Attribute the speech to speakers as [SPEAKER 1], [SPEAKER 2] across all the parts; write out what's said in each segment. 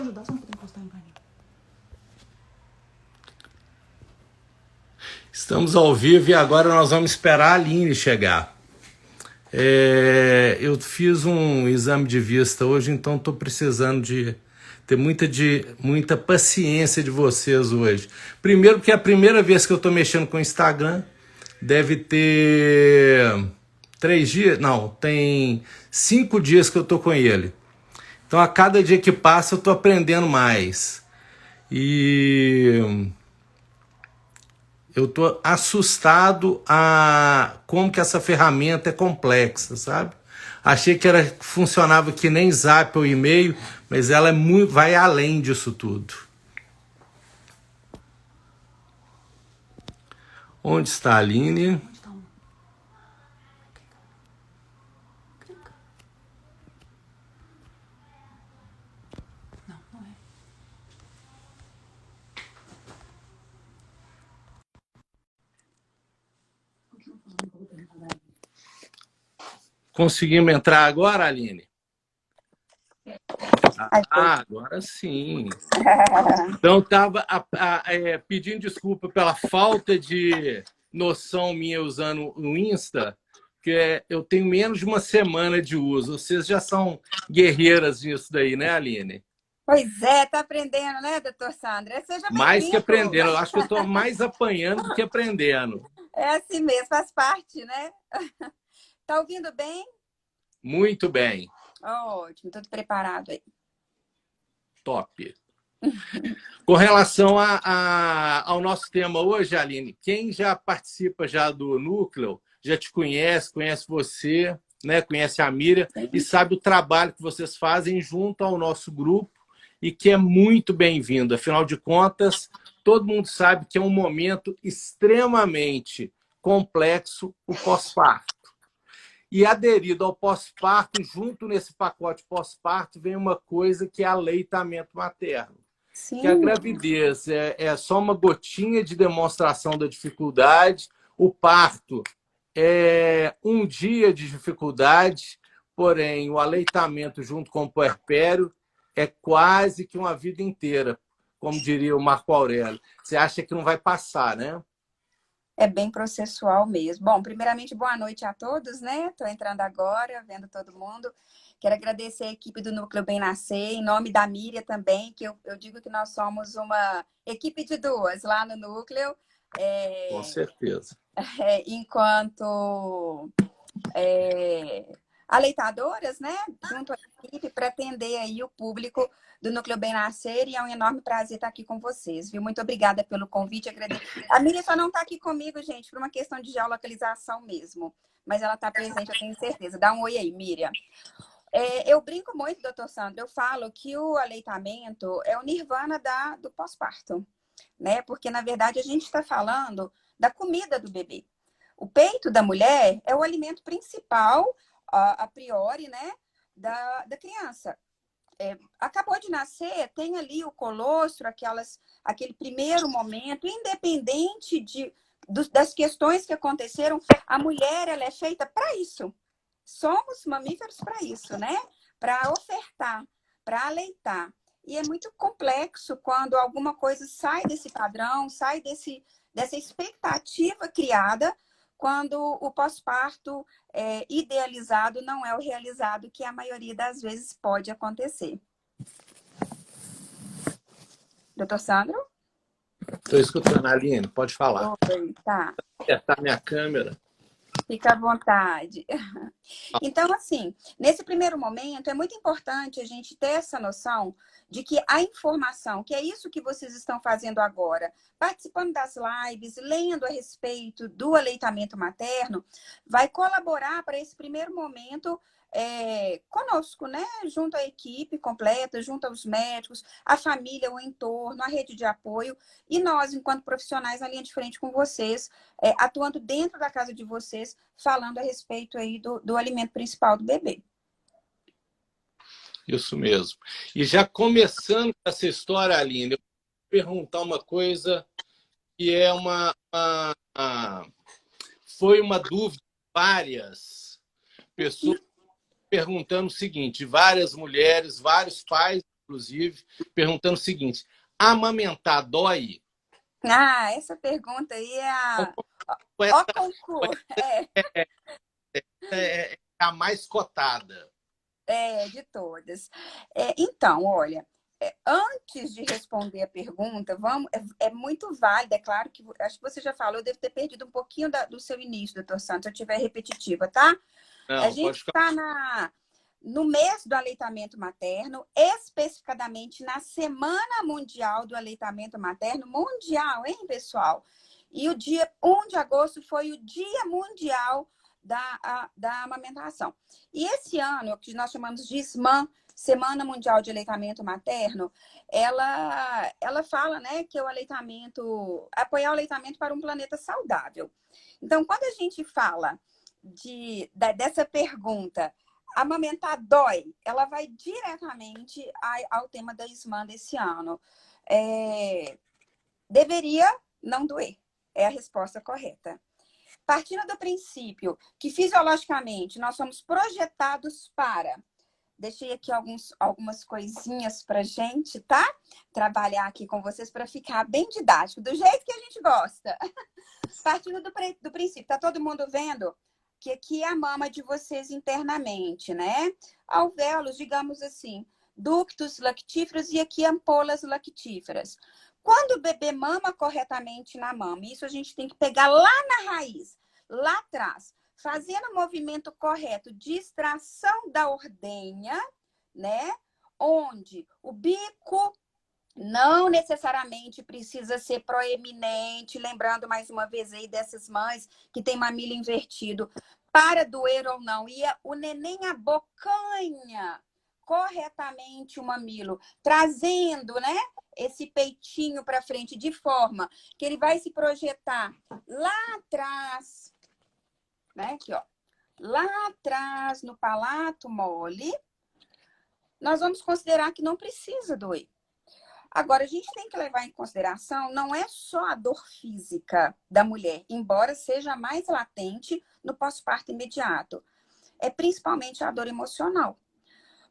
[SPEAKER 1] for ajudar, você não pode encostar em paninho.
[SPEAKER 2] Estamos ao vivo e agora nós vamos esperar a Aline chegar. Eu fiz um exame de vista hoje, então estou precisando de ter muita paciência de vocês hoje. Primeiro, porque é a primeira vez que eu estou mexendo com o Instagram. Deve ter 3 dias, não, tem 5 dias que eu estou com ele. Então, a cada dia que passa, eu estou aprendendo mais. E eu tô assustado a como que essa ferramenta é complexa, sabe? Achei que funcionava que nem Zap ou e-mail, mas ela vai além disso tudo. Onde está a Aline?
[SPEAKER 1] Onde está um? Clica. Não, não é. Continua falando, vou perguntar da Aline.
[SPEAKER 2] Conseguimos entrar agora, Aline? Agora sim. Então, estava pedindo desculpa pela falta de noção minha usando o Insta, que eu tenho menos de uma semana de uso. Vocês já são guerreiras nisso daí, né, Aline?
[SPEAKER 3] Pois é, tá aprendendo, né, doutor Sandra? Seja bem-vindo.
[SPEAKER 2] Mais que aprendendo. Eu acho que eu estou mais apanhando do que aprendendo.
[SPEAKER 3] É assim mesmo, faz parte, né? Tá ouvindo bem?
[SPEAKER 2] Muito bem.
[SPEAKER 3] Ótimo, tudo preparado aí.
[SPEAKER 2] Top. Com relação ao nosso tema hoje, Aline, quem já participa já do Núcleo, já te conhece você, né? Conhece a Miriam e sabe o trabalho que vocês fazem junto ao nosso grupo e que é muito bem-vindo. Afinal de contas, todo mundo sabe que é um momento extremamente complexo o pós-parto. E aderido ao pós-parto, junto nesse pacote pós-parto, vem uma coisa que é aleitamento materno.
[SPEAKER 3] Sim.
[SPEAKER 2] Que a gravidez é só uma gotinha de demonstração da dificuldade, o parto é um dia de dificuldade, porém o aleitamento junto com o puerpério é quase que uma vida inteira, como diria o Marco Aurélio. Você acha que não vai passar, né?
[SPEAKER 3] É bem processual mesmo. Bom, primeiramente, boa noite a todos, né? Estou entrando agora, vendo todo mundo. Quero agradecer a equipe do Núcleo Bem Nascer, em nome da Miriam também, que eu digo que nós somos uma equipe de duas lá no Núcleo.
[SPEAKER 2] Com certeza.
[SPEAKER 3] Enquanto aleitadoras, né? Junto à equipe, para atender aí o público do Núcleo Bem Nascer, e é um enorme prazer estar aqui com vocês, viu? Muito obrigada pelo convite. A Miriam só não está aqui comigo, gente, por uma questão de geolocalização mesmo, mas ela está presente, eu tenho certeza. Dá um oi aí, Miriam. Eu brinco muito, doutor Sandro, eu falo que o aleitamento é o nirvana do pós-parto, né? Porque, na verdade, a gente está falando da comida do bebê. O peito da mulher é o alimento principal, a priori, né, da criança. Acabou de nascer, tem ali o colostro, aquele primeiro momento, independente das questões que aconteceram, a mulher ela é feita para isso. Somos mamíferos para isso, né? Para ofertar, para aleitar. E é muito complexo quando alguma coisa sai desse padrão, sai dessa expectativa criada, quando o pós-parto idealizado não é o realizado, que a maioria das vezes pode acontecer. Doutor Sandro?
[SPEAKER 2] Estou escutando, Aline, pode falar.
[SPEAKER 3] Oi, tá.
[SPEAKER 2] Vou apertar minha câmera.
[SPEAKER 3] Fica à vontade. Então, assim, nesse primeiro momento, é muito importante a gente ter essa noção de que a informação, que é isso que vocês estão fazendo agora, participando das lives, lendo a respeito do aleitamento materno, vai colaborar para esse primeiro momento conosco, né? Junto à equipe completa, junto aos médicos, a família, o entorno, a rede de apoio, e nós, enquanto profissionais, na linha de frente com vocês, atuando dentro da casa de vocês, falando a respeito aí do alimento principal do bebê.
[SPEAKER 2] Isso mesmo. E já começando essa história, Aline, eu vou perguntar uma coisa que é foi uma dúvida de várias pessoas perguntando o seguinte, várias mulheres, vários pais, inclusive, perguntando o seguinte: amamentar dói?
[SPEAKER 3] Ah, essa pergunta aí é a...
[SPEAKER 2] Essa
[SPEAKER 3] Ó concurso.
[SPEAKER 2] é a mais cotada.
[SPEAKER 3] De todas. Então, olha, antes de responder a pergunta, é muito válida, é claro que acho que você já falou, eu devo ter perdido um pouquinho do seu início, doutor Santos, se eu estiver repetitiva, tá? A
[SPEAKER 2] Não,
[SPEAKER 3] gente
[SPEAKER 2] pode ficar.
[SPEAKER 3] está no mês do aleitamento materno, especificadamente na Semana Mundial do Aleitamento Materno, mundial, hein, pessoal? E o dia 1 de agosto foi o Dia Mundial da Amamentação. E esse ano, o que nós chamamos de SMAN, Semana Mundial de Aleitamento Materno, ela fala, né, que apoiar o aleitamento para um planeta saudável. Então, quando a gente fala dessa pergunta, amamentar dói, ela vai diretamente ao tema da SMAN desse ano. Deveria não doer, é a resposta correta. Partindo do princípio que fisiologicamente nós somos projetados para... Deixei aqui algumas coisinhas para gente, tá? Trabalhar aqui com vocês para ficar bem didático, do jeito que a gente gosta. Partindo do princípio, tá todo mundo vendo que aqui é a mama de vocês internamente, né? Alvéolos, digamos assim, ductos lactíferos e aqui ampolas lactíferas. Quando o bebê mama corretamente na mama, isso a gente tem que pegar lá na raiz, lá atrás, fazendo o movimento correto de extração da ordenha, né? Onde o bico não necessariamente precisa ser proeminente, lembrando mais uma vez aí dessas mães que tem mamilo invertido, para doer ou não. E o neném abocanha corretamente o mamilo, trazendo, né, esse peitinho para frente, de forma que ele vai se projetar lá atrás, né, aqui, ó, lá atrás no palato mole, nós vamos considerar que não precisa doer. Agora, a gente tem que levar em consideração, não é só a dor física da mulher, embora seja mais latente no pós-parto imediato. É principalmente a dor emocional.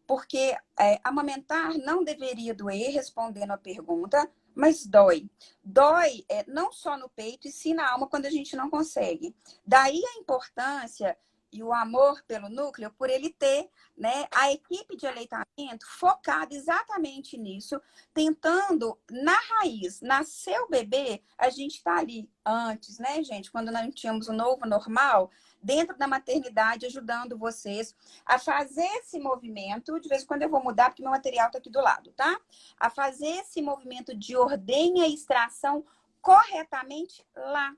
[SPEAKER 3] Porque amamentar não deveria doer, respondendo a pergunta, mas dói. Dói não só no peito, e sim na alma, quando a gente não consegue. Daí a importância e o amor pelo núcleo, por ele ter, né, a equipe de aleitamento focada exatamente nisso, tentando, na raiz, nascer o bebê, a gente está ali antes, né, gente? Quando nós tínhamos o novo normal, dentro da maternidade, ajudando vocês a fazer esse movimento. De vez em quando eu vou mudar, porque meu material está aqui do lado, tá? A fazer esse movimento de ordenha e extração corretamente lá.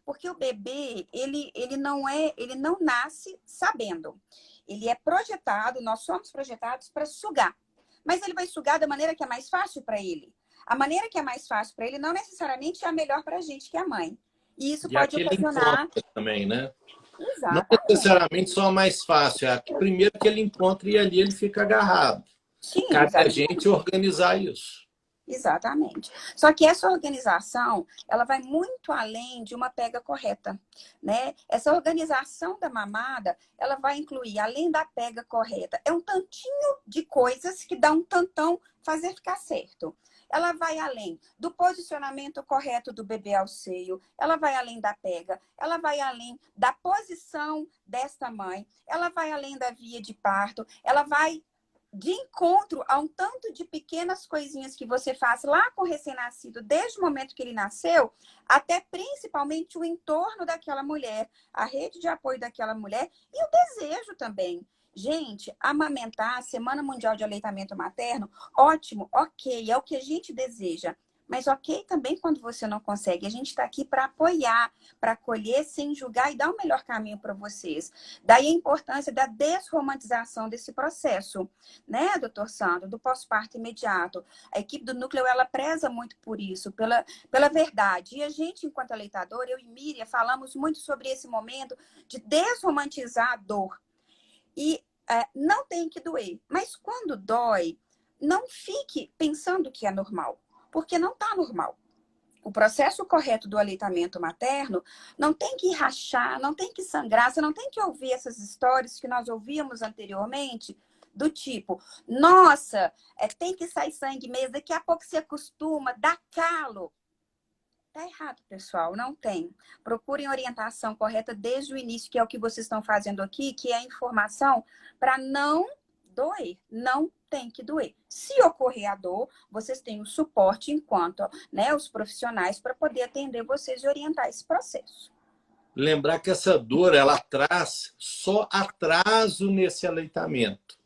[SPEAKER 3] Porque o bebê, ele não nasce sabendo. Ele é projetado, nós somos projetados para sugar. Mas ele vai sugar da maneira que é mais fácil para ele. A maneira que é mais fácil para ele não necessariamente é a melhor para a gente, que é a mãe. E isso pode ocasionar...
[SPEAKER 2] também, né? Não
[SPEAKER 3] Exatamente.
[SPEAKER 2] necessariamente só a mais fácil, é a primeiro que ele encontra e ali ele fica agarrado.
[SPEAKER 3] Sim,
[SPEAKER 2] cabe a gente organizar isso.
[SPEAKER 3] Exatamente. Só que essa organização, ela vai muito além de uma pega correta, né? Essa organização da mamada, ela vai incluir, além da pega correta, é um tantinho de coisas que dá um tantão fazer ficar certo. Ela vai além do posicionamento correto do bebê ao seio, ela vai além da pega, ela vai além da posição desta mãe, ela vai além da via de parto, ela vai de encontro a um tanto de pequenas coisinhas que você faz lá com o recém-nascido, desde o momento que ele nasceu, até principalmente o entorno daquela mulher, a rede de apoio daquela mulher e o desejo também. Gente, amamentar, a Semana Mundial de Aleitamento Materno, ótimo, ok, é o que a gente deseja. Mas ok também quando você não consegue. A gente está aqui para apoiar, para acolher, sem julgar e dar o melhor caminho para vocês. Daí a importância da desromantização desse processo, né, doutor Sandro, do pós-parto imediato. A equipe do núcleo, ela preza muito por isso, pela verdade. E a gente, enquanto aleitador, eu e Miriam, falamos muito sobre esse momento de desromantizar a dor. E não tem que doer. Mas quando dói, não fique pensando que é normal. Porque não está normal. O processo correto do aleitamento materno não tem que rachar, não tem que sangrar, você não tem que ouvir essas histórias que nós ouvíamos anteriormente do tipo, nossa, tem que sair sangue mesmo, daqui a pouco você acostuma, dá calo. Tá errado, pessoal, não tem. Procurem orientação correta desde o início, que é o que vocês estão fazendo aqui, que é a informação para não doer. Não tem que doer. Se ocorrer a dor, vocês têm o suporte enquanto, né, os profissionais para poder atender vocês e orientar esse processo.
[SPEAKER 2] Lembrar que essa dor, ela traz só atraso nesse aleitamento.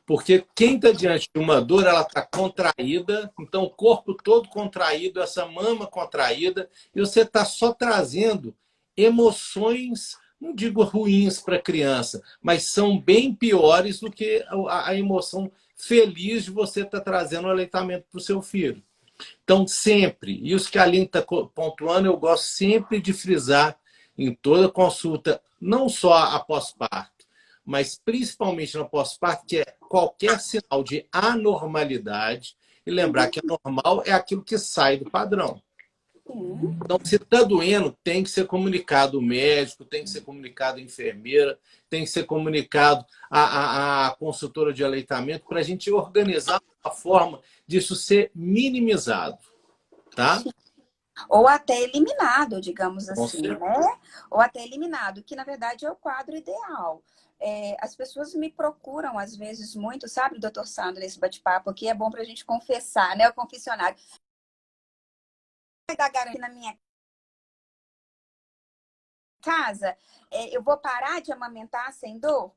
[SPEAKER 2] Porque quem está diante de uma dor, ela está contraída, então o corpo todo contraído, essa mama contraída, e você está só trazendo emoções, não digo ruins para a criança, mas são bem piores do que a emoção feliz de você estar trazendo o aleitamento para o seu filho. Então, sempre, e isso que a Aline está pontuando, eu gosto sempre de frisar em toda consulta, não só após parto, mas principalmente no pós-parto, que é qualquer sinal de anormalidade, e lembrar que anormal é aquilo que sai do padrão. Então, se está doendo, tem que ser comunicado o médico, tem que ser comunicado a enfermeira, tem que ser comunicado a consultora de aleitamento, para a gente organizar uma forma disso ser minimizado. Tá?
[SPEAKER 3] Ou até eliminado, digamos assim, né? Ou até eliminado, que na verdade é o quadro ideal. As pessoas me procuram, às vezes, muito, sabe, doutor Sandro, nesse bate-papo aqui, é bom para a gente confessar, né? O confessionário. Vai dar garantia na minha casa? Eu vou parar de amamentar sem dor?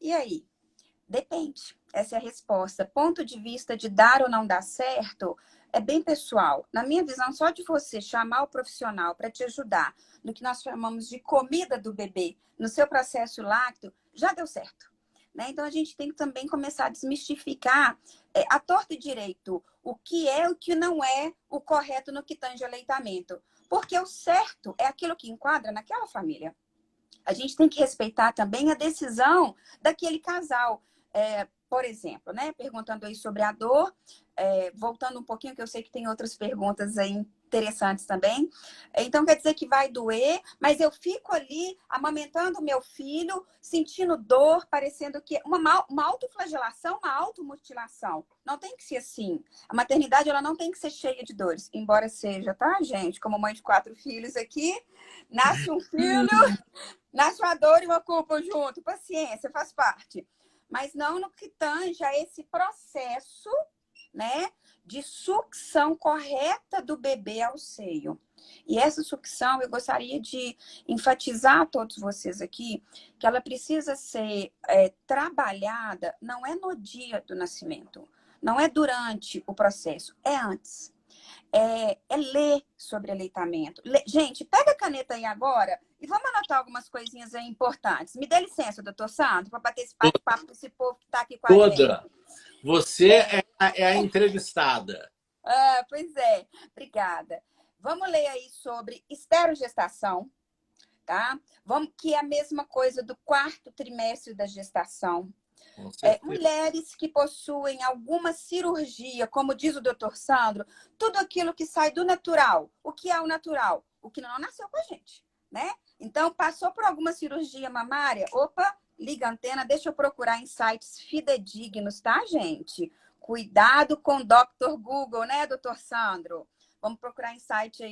[SPEAKER 3] E aí? Depende. Essa é a resposta. Ponto de vista de dar ou não dar certo é bem pessoal. Na minha visão, só de você chamar o profissional para te ajudar no que nós chamamos de comida do bebê, no seu processo lácteo, já deu certo. Né? Então, a gente tem que também começar a desmistificar a torta e direito, o que é o que não é o correto no que tange aleitamento. Porque o certo é aquilo que enquadra naquela família. A gente tem que respeitar também a decisão daquele casal. Por exemplo, né? Perguntando aí sobre a dor, voltando um pouquinho, que eu sei que tem outras perguntas aí interessantes também. Então, quer dizer que vai doer, mas eu fico ali amamentando o meu filho, sentindo dor, parecendo que uma autoflagelação, uma automutilação. Não tem que ser assim. A maternidade, ela não tem que ser cheia de dores, embora seja, tá, gente? Como mãe de 4 filhos aqui, nasce um filho, nasce uma dor e uma culpa junto. Paciência, faz parte. Mas não no que tange a esse processo, né, de sucção correta do bebê ao seio. E essa sucção, eu gostaria de enfatizar a todos vocês aqui, que ela precisa ser trabalhada, não é no dia do nascimento, não é durante o processo, é antes. É ler sobre aleitamento. Gente, pega a caneta aí agora e vamos anotar algumas coisinhas aí importantes. Me dê licença, doutor Sandro, para bater esse papo com esse povo que está aqui com a gente.
[SPEAKER 2] Você é a entrevistada.
[SPEAKER 3] Pois é, obrigada. Vamos ler aí sobre esterogestação, tá? Que é a mesma coisa do 4º trimestre da gestação. Mulheres que possuem alguma cirurgia, como diz o doutor Sandro, tudo aquilo que sai do natural. O que é o natural? O que não nasceu com a gente, né? Então, passou por alguma cirurgia mamária? Opa, liga a antena, deixa eu procurar em sites fidedignos, tá, gente? Cuidado com o Dr. Google, né, doutor Sandro? Vamos procurar em site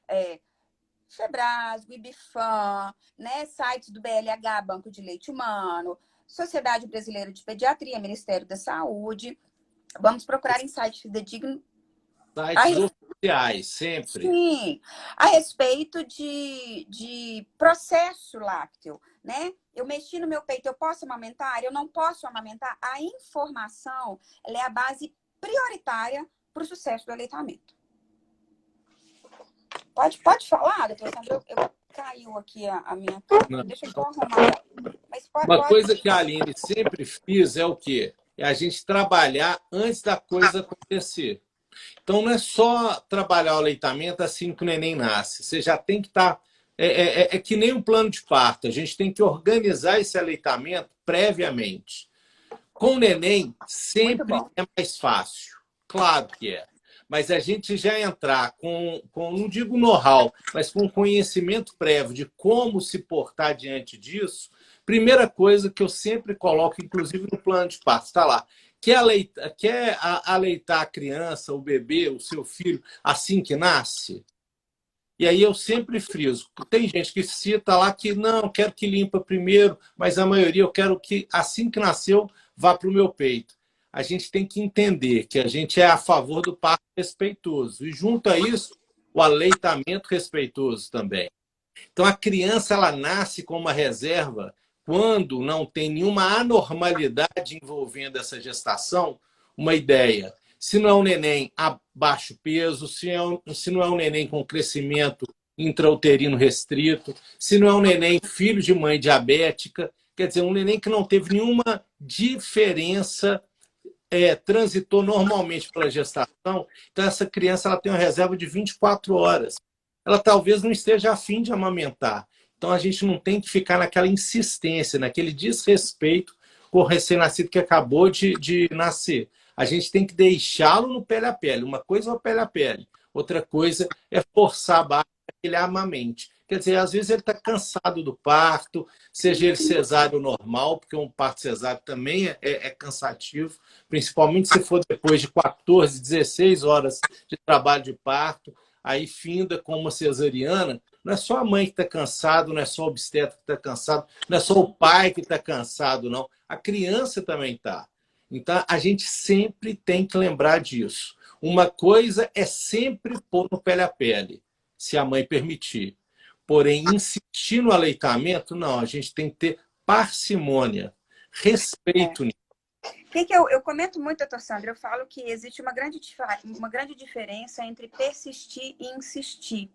[SPEAKER 3] aí, Febrasgo, Ibifam, né, sites do BLH, Banco de Leite Humano, Sociedade Brasileira de Pediatria, Ministério da Saúde. Vamos procurar em sites fidedignos.
[SPEAKER 2] Sites oficiais, sempre.
[SPEAKER 3] Sim, a respeito de processo lácteo, né? Eu mexi no meu peito, eu posso amamentar? Eu não posso amamentar? A informação, ela é a base prioritária para o sucesso do aleitamento. Pode falar, doutor Sandro? Caiu aqui a minha... Deixa eu só arrumar. Mas
[SPEAKER 2] Uma coisa que a Aline sempre fez é o quê? É a gente trabalhar antes da coisa acontecer. Então, não é só trabalhar o aleitamento assim que o neném nasce. Você já tem que estar... É que nem um plano de parto. A gente tem que organizar esse aleitamento previamente. Com o neném, sempre é mais fácil. Claro que é. Mas a gente já entrar com não digo know-how, mas com conhecimento prévio de como se portar diante disso, Primeira coisa que eu sempre coloco, inclusive no plano de parto, está lá. Quer aleitar a criança, o bebê, o seu filho, assim que nasce? E aí eu sempre friso. Tem gente que cita lá que não, quero que limpa primeiro, mas a maioria eu quero que, assim que nasceu, vá para o meu peito. A gente tem que entender que a gente é a favor do parto respeitoso. E junto a isso, o aleitamento respeitoso também. Então, a criança ela nasce com uma reserva quando não tem nenhuma anormalidade envolvendo essa gestação, uma ideia. Se não é um neném a baixo peso, se não é um neném com crescimento intrauterino restrito, se não é um neném filho de mãe diabética, quer dizer, um neném que não teve nenhuma diferença, transitou normalmente pela gestação, então essa criança ela tem uma reserva de 24 horas. Ela talvez não esteja afim de amamentar. Então a gente não tem que ficar naquela insistência, naquele desrespeito com o recém-nascido que acabou de nascer. A gente tem que deixá-lo no pele a pele. Uma coisa é o pele a pele, outra coisa é forçar a barra para que ele amamente. Quer dizer, às vezes ele está cansado do parto, seja ele cesáreo normal, porque um parto cesáreo também é cansativo, principalmente se for depois de 14, 16 horas de trabalho de parto, aí finda com uma cesariana. Não é só a mãe que está cansado, não é só o obstetra que está cansado, não é só o pai que está cansado, não. A criança também está. Então, a gente sempre tem que lembrar disso. Uma coisa é sempre pôr no pele a pele, se a mãe permitir. Porém, insistir no aleitamento, não. A gente tem que ter parcimônia, respeito nisso.
[SPEAKER 3] Que eu comento muito, doutor Sandro, eu falo que existe uma grande diferença entre persistir e insistir.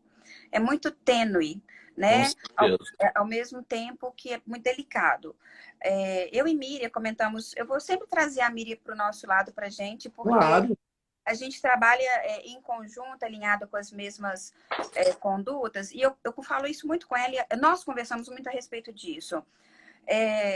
[SPEAKER 3] É muito tênue, né? Ao mesmo tempo que é muito delicado. Eu e Miriam comentamos, eu vou sempre trazer a Miriam para o nosso lado para a gente, porque
[SPEAKER 2] Claro.
[SPEAKER 3] a gente trabalha em conjunto, alinhado com as mesmas condutas, e eu falo isso muito com ela, e nós conversamos muito a respeito disso.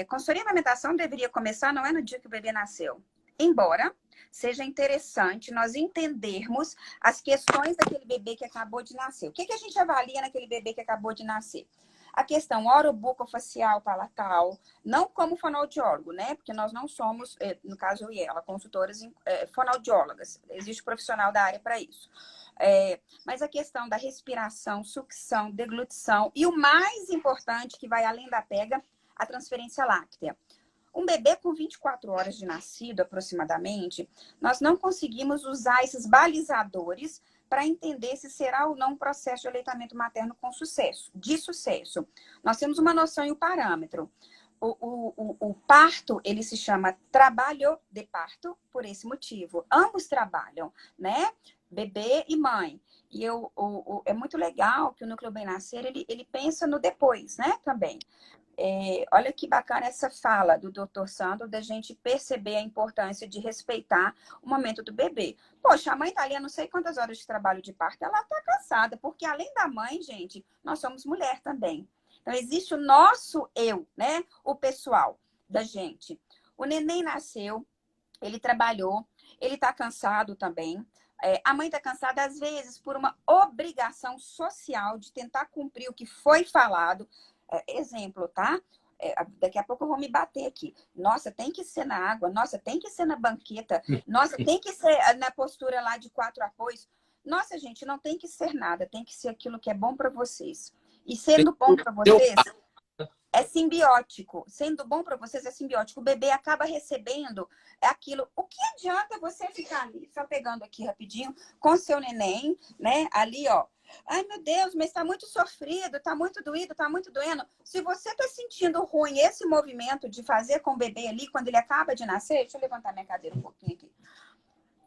[SPEAKER 3] Consultoria de amamentação deveria começar não é no dia que o bebê nasceu. Embora seja interessante nós entendermos as questões daquele bebê que acabou de nascer. O que a gente avalia naquele bebê que acabou de nascer? A questão orobucofacial palatal, não como fonoaudiólogo, né? Porque nós não somos, no caso eu e ela, consultoras fonoaudiólogas. Existe profissional da área para isso. Mas a questão da respiração, sucção, deglutição e o mais importante, que vai além da pega, a transferência láctea. Um bebê com 24 horas de nascido, aproximadamente, nós não conseguimos usar esses balizadores para entender se será ou não um processo de aleitamento materno com sucesso, de sucesso. Nós temos uma noção e o parâmetro. O parto, ele se chama trabalho de parto por esse motivo. Ambos trabalham, né? Bebê e mãe. E é muito legal que o Núcleo Bem Nascer, ele pensa no depois, né? Também. Olha que bacana essa fala do Dr. Sandro, da gente perceber a importância de respeitar o momento do bebê. Poxa, a mãe tá ali, eu não sei quantas horas de trabalho de parto, ela tá cansada, porque além da mãe, gente, nós somos mulher também. Então, existe o nosso eu, né? O pessoal da gente. O neném nasceu, ele trabalhou, ele tá cansado também. A mãe tá cansada, às vezes, por uma obrigação social de tentar cumprir o que foi falado. Exemplo, tá? Daqui a pouco eu vou me bater aqui. Nossa, tem que ser na água. Nossa, tem que ser na banqueta. Nossa, tem que ser na postura lá de 4 apoios. Nossa, gente, não tem que ser nada. Tem que ser aquilo que é bom para vocês. E sendo bom para vocês, é simbiótico. Sendo bom para vocês, é simbiótico. O bebê acaba recebendo aquilo. O que adianta você ficar ali, só pegando aqui rapidinho, com seu neném, né? Ali, ó. Ai, meu Deus, mas está muito sofrido, está muito doído, está muito doendo. Se você está sentindo ruim esse movimento de fazer com o bebê ali, quando ele acaba de nascer, deixa eu levantar minha cadeira um pouquinho aqui.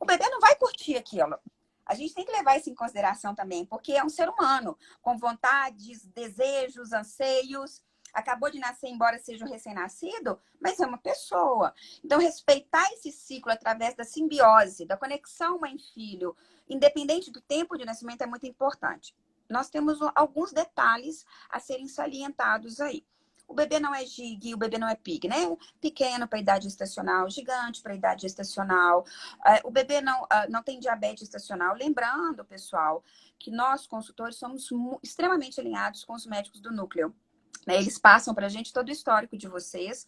[SPEAKER 3] O bebê não vai curtir aquilo. A gente tem que levar isso em consideração também, porque é um ser humano, com vontades, desejos, anseios. Acabou de nascer, embora seja um recém-nascido, mas é uma pessoa. Então, respeitar esse ciclo através da simbiose, da conexão mãe-filho, independente do tempo de nascimento, é muito importante. Nós temos alguns detalhes a serem salientados aí. O bebê não é gig, o bebê não é pig, né? Pequeno para a idade gestacional, gigante para a idade gestacional. O bebê não tem diabetes gestacional. Lembrando, pessoal, que nós, consultores, somos extremamente alinhados com os médicos do núcleo. né? Eles passam para a gente todo o histórico de vocês.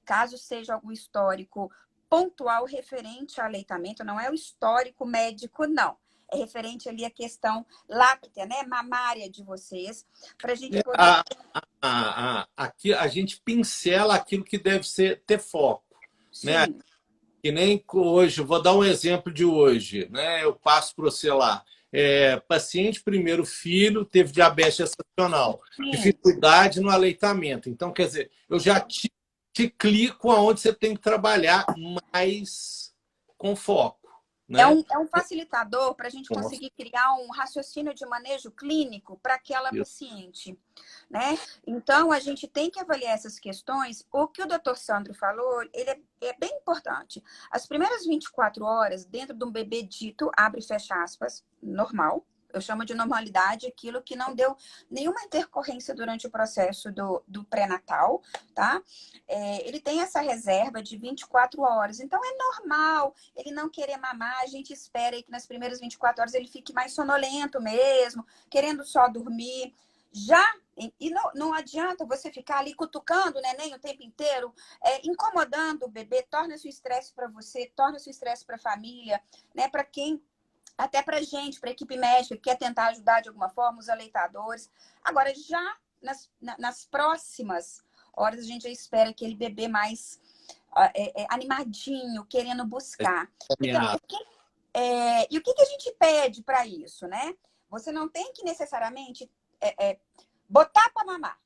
[SPEAKER 3] Caso seja algum histórico pontual referente ao aleitamento, não é o histórico médico, não. É referente ali à questão láctea, né? Mamária de vocês, para a gente poder...
[SPEAKER 2] Aqui a gente pincela aquilo que deve ter foco, né?
[SPEAKER 3] Sim.
[SPEAKER 2] Que nem hoje, vou dar um exemplo de hoje, né? Eu passo para você lá. Paciente primeiro filho teve diabetes gestacional, dificuldade no aleitamento. Então, quer dizer, eu já te clico aonde você tem que trabalhar mais com foco. Né?
[SPEAKER 3] É um facilitador para a gente conseguir criar um raciocínio de manejo clínico para aquela paciente, né? Então, a gente tem que avaliar essas questões. O que o doutor Sandro falou, ele é bem importante. As primeiras 24 horas, dentro de um bebê dito, abre e fecha aspas, normal. Eu chamo de normalidade aquilo que não deu nenhuma intercorrência durante o processo do pré-natal, tá? Ele tem essa reserva de 24 horas. Então, é normal ele não querer mamar. A gente espera aí que nas primeiras 24 horas ele fique mais sonolento mesmo, querendo só dormir. E não adianta você ficar ali cutucando o neném o tempo inteiro, incomodando o bebê, torna-se um estresse para você, torna-se um estresse para a família, né? Para quem... Até para a gente, para a equipe médica, que quer tentar ajudar de alguma forma os aleitadores. Agora, já nas próximas horas, a gente já espera aquele bebê mais animadinho, querendo buscar. Então, e o que a gente pede para isso, né? Você não tem que necessariamente botar para mamar.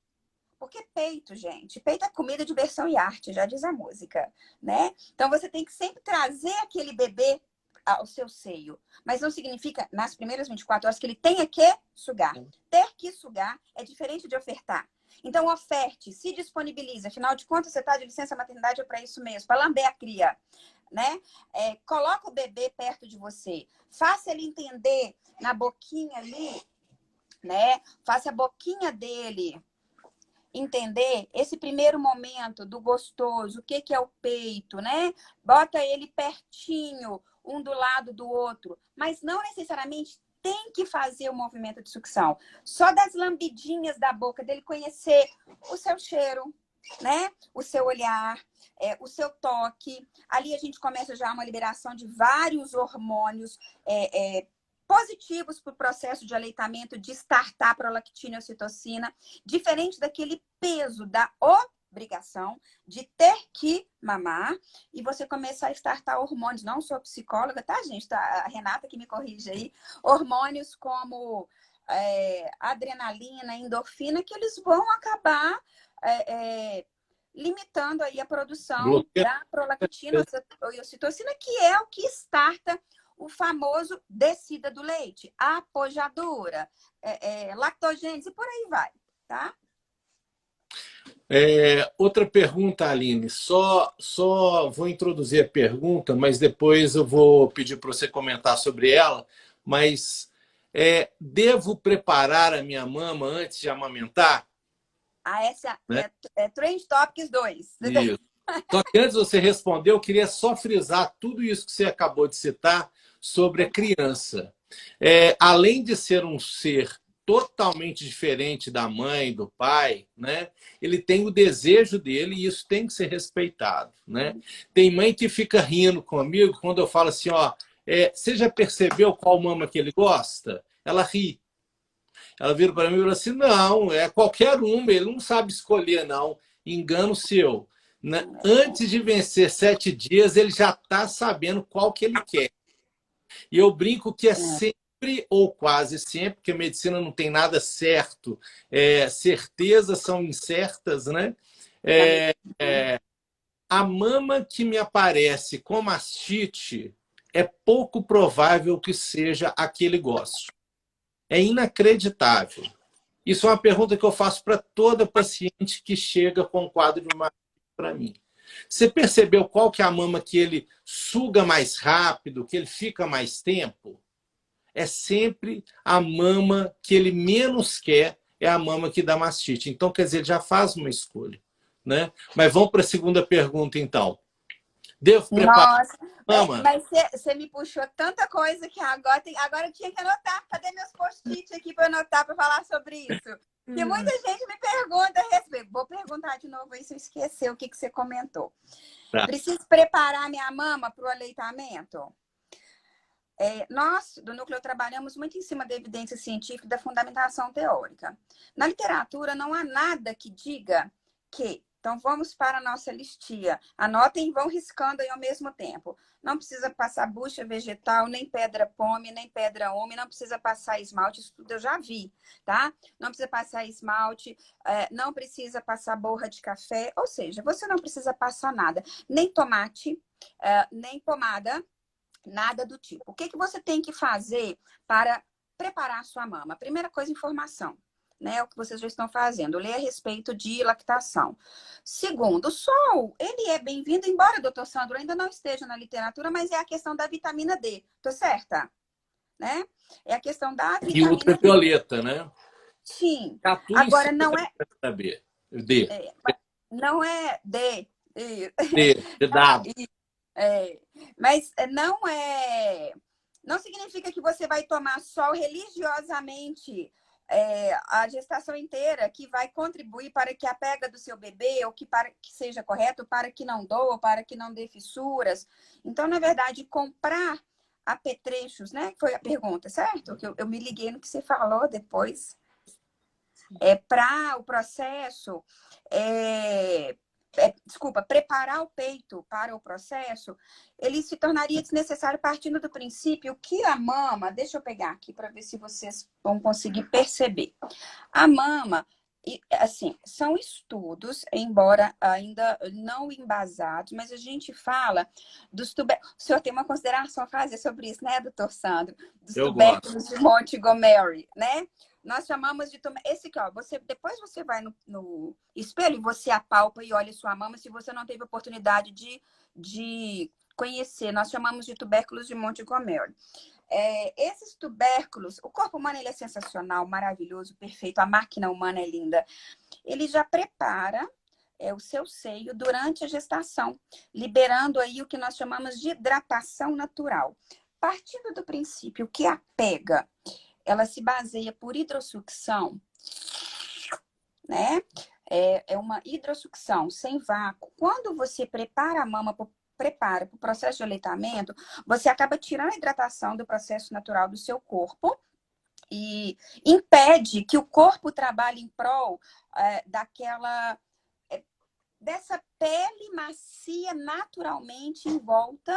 [SPEAKER 3] Porque peito, gente, peito é comida, diversão e arte, já diz a música, né? Então, você tem que sempre trazer aquele bebê ao seu seio. Mas não significa, nas primeiras 24 horas, que ele tenha que sugar. Ter que sugar é diferente de ofertar. Então, oferte, se disponibilize. Afinal de contas, você está de licença maternidade, é para isso mesmo, para lamber a cria, né? Coloca o bebê perto de você. Faça ele entender na boquinha ali, né? Faça a boquinha dele entender esse primeiro momento do gostoso, o que é o peito, né? Bota ele pertinho, um do lado do outro, mas não necessariamente tem que fazer o movimento de sucção. Só das lambidinhas da boca, dele conhecer o seu cheiro, né? O seu olhar, o seu toque. Ali a gente começa já uma liberação de vários hormônios positivos para o processo de aleitamento, de startar prolactina e ocitocina, diferente daquele peso da obrigação de ter que mamar e você começar a startar hormônios. Não sou psicóloga, tá, gente? Tá, a Renata que me corrige aí. Hormônios como adrenalina, endorfina, que eles vão acabar limitando aí a produção da prolactina e ocitocina, que é o que starta o famoso descida do leite, apojadura, lactogênese, por aí vai, tá?
[SPEAKER 2] Outra pergunta, Aline. Só vou introduzir a pergunta, mas depois eu vou pedir para você comentar sobre ela. Mas devo preparar a minha mama antes de amamentar?
[SPEAKER 3] Essa é Trend Topics 2.
[SPEAKER 2] Isso. Só que antes de você responder, eu queria só frisar tudo isso que você acabou de citar sobre a criança. Além de ser um ser totalmente diferente da mãe, do pai, né? Ele tem o desejo dele e isso tem que ser respeitado, né? Tem mãe que fica rindo comigo quando eu falo assim, ó, você já percebeu qual mama que ele gosta? Ela ri. Ela vira para mim e fala assim, não, é qualquer uma, ele não sabe escolher, não. Engano seu. Antes de vencer 7 dias, ele já está sabendo qual que ele quer. E eu brinco que é sempre, ou quase sempre, porque a medicina não tem nada certo, certezas são incertas, né? A mama que me aparece com mastite é pouco provável que seja a que ele goste. É inacreditável. Isso é uma pergunta que eu faço para toda paciente que chega com um quadro de mastite para mim. Você percebeu qual que é a mama que ele suga mais rápido, que ele fica mais tempo? É sempre a mama que ele menos quer, é a mama que dá mastite. Então, quer dizer, ele já faz uma escolha, né? Mas vamos para a segunda pergunta, então. Devo preparar a mama?
[SPEAKER 3] Mas você me puxou tanta coisa que agora eu tinha que anotar. Cadê meus post-its aqui para anotar, para falar sobre isso? Que muita gente me pergunta a respeito. Vou perguntar de novo aí se eu esqueci o que você comentou.
[SPEAKER 2] Tá.
[SPEAKER 3] Preciso preparar minha mama para o aleitamento? Nós, do Núcleo, trabalhamos muito em cima da evidência científica e da fundamentação teórica. Na literatura, não há nada que diga que... Então, vamos para a nossa listinha. Anotem e vão riscando aí ao mesmo tempo. Não precisa passar bucha vegetal, nem pedra pome, nem pedra úmida, não precisa passar esmalte, isso tudo eu já vi, tá? Não precisa passar esmalte, não precisa passar borra de café, ou seja, você não precisa passar nada, nem tomate, nem pomada, nada do tipo. O que você tem que fazer para preparar a sua mama? Primeira coisa, informação. Né, o que vocês já estão fazendo, ler a respeito de lactação. Segundo, o sol, ele é bem-vindo, embora o doutor Sandro ainda não esteja na literatura, mas é a questão da vitamina D, tô certa? Né? É a questão da
[SPEAKER 2] E
[SPEAKER 3] vitamina
[SPEAKER 2] ultravioleta, né?
[SPEAKER 3] Sim.
[SPEAKER 2] Tatu
[SPEAKER 3] Agora, não é...
[SPEAKER 2] B. D.
[SPEAKER 3] Não é D.
[SPEAKER 2] D, dado.
[SPEAKER 3] Mas não é... Não significa que você vai tomar sol religiosamente a gestação inteira, que vai contribuir para que a pega do seu bebê, ou para que seja correto, para que não doa, para que não dê fissuras. Então, na verdade, comprar apetrechos, né? Foi a pergunta, certo? Que eu me liguei no que você falou depois. Para o processo... desculpa, preparar o peito para o processo, ele se tornaria desnecessário partindo do princípio que a mama, deixa eu pegar aqui para ver se vocês vão conseguir perceber. A mama, assim, são estudos, embora ainda não embasados, mas a gente fala dos tubérculos. O senhor tem uma consideração a fazer sobre isso, né, doutor Sandro? Dos tubérculos de Montgomery, né? Nós chamamos de... Esse aqui, ó, depois você vai no espelho e você apalpa e olha sua mama, se você não teve oportunidade de conhecer. Nós chamamos de tubérculos de Montgomery. Esses tubérculos, o corpo humano ele é sensacional, maravilhoso, perfeito, a máquina humana é linda. Ele já prepara o seu seio durante a gestação, liberando aí o que nós chamamos de hidratação natural. Partindo do princípio que a pega... ela se baseia por hidrossucção, né? É uma hidrossucção sem vácuo. Quando você prepara a mama para o processo de aleitamento, você acaba tirando a hidratação do processo natural do seu corpo e impede que o corpo trabalhe em prol dessa pele macia naturalmente em volta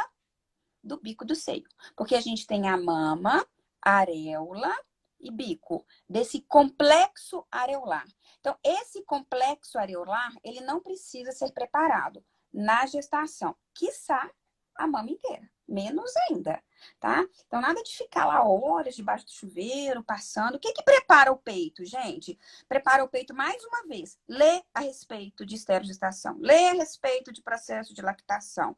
[SPEAKER 3] do bico do seio. Porque a gente tem a mama, areola e bico, desse complexo areolar. Então, esse complexo areolar, ele não precisa ser preparado na gestação, quiçá a mama inteira, menos ainda, tá? Então, nada de ficar lá horas debaixo do chuveiro, passando. O que prepara o peito, gente? Prepara o peito, mais uma vez, lê a respeito de esterogestação, lê a respeito de processo de lactação.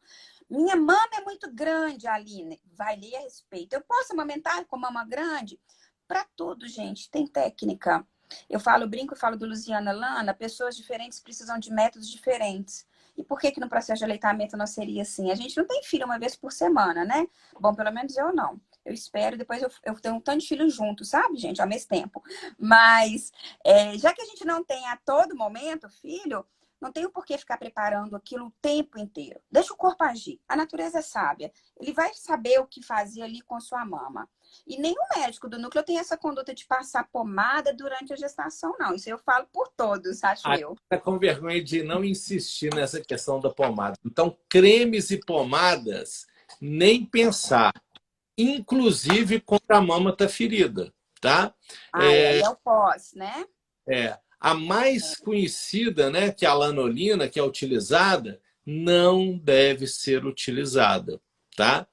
[SPEAKER 3] Minha mama é muito grande, Aline. Vai ler a respeito. Eu posso amamentar com mama grande? Para tudo, gente. Tem técnica. Eu brinco, falo do Luciana Lana, pessoas diferentes precisam de métodos diferentes. E por que no processo de aleitamento não seria assim? A gente não tem filho uma vez por semana, né? Bom, pelo menos eu não. Eu espero, depois eu tenho um tanto de filhos juntos, sabe, gente? Ao mesmo tempo. Mas, já que a gente não tem a todo momento filho... não tem o porquê ficar preparando aquilo o tempo inteiro. Deixa o corpo agir. A natureza é sábia. Ele vai saber o que fazer ali com sua mama. E nenhum médico do núcleo tem essa conduta de passar pomada durante a gestação, não. Isso eu falo por todos, acho eu.
[SPEAKER 2] Tá com vergonha de não insistir nessa questão da pomada. Então, cremes e pomadas, nem pensar. Inclusive quando a mama está ferida, tá?
[SPEAKER 3] Aí é o pós, né?
[SPEAKER 2] A mais conhecida, né, que é a lanolina, que é utilizada, não deve ser utilizada, tá?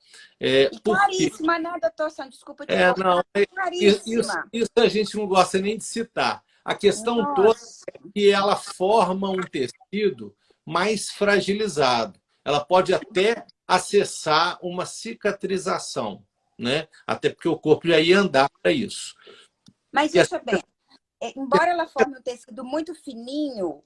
[SPEAKER 3] Caríssima, né, doutor Sandro? Desculpa te cortar.
[SPEAKER 2] Não,
[SPEAKER 3] Caríssima.
[SPEAKER 2] isso a gente não gosta nem de citar. A questão toda é que ela forma um tecido mais fragilizado. Ela pode até acessar uma cicatrização, né? Até porque o corpo já ia andar para isso.
[SPEAKER 3] Mas veja bem, embora ela forme um tecido muito fininho,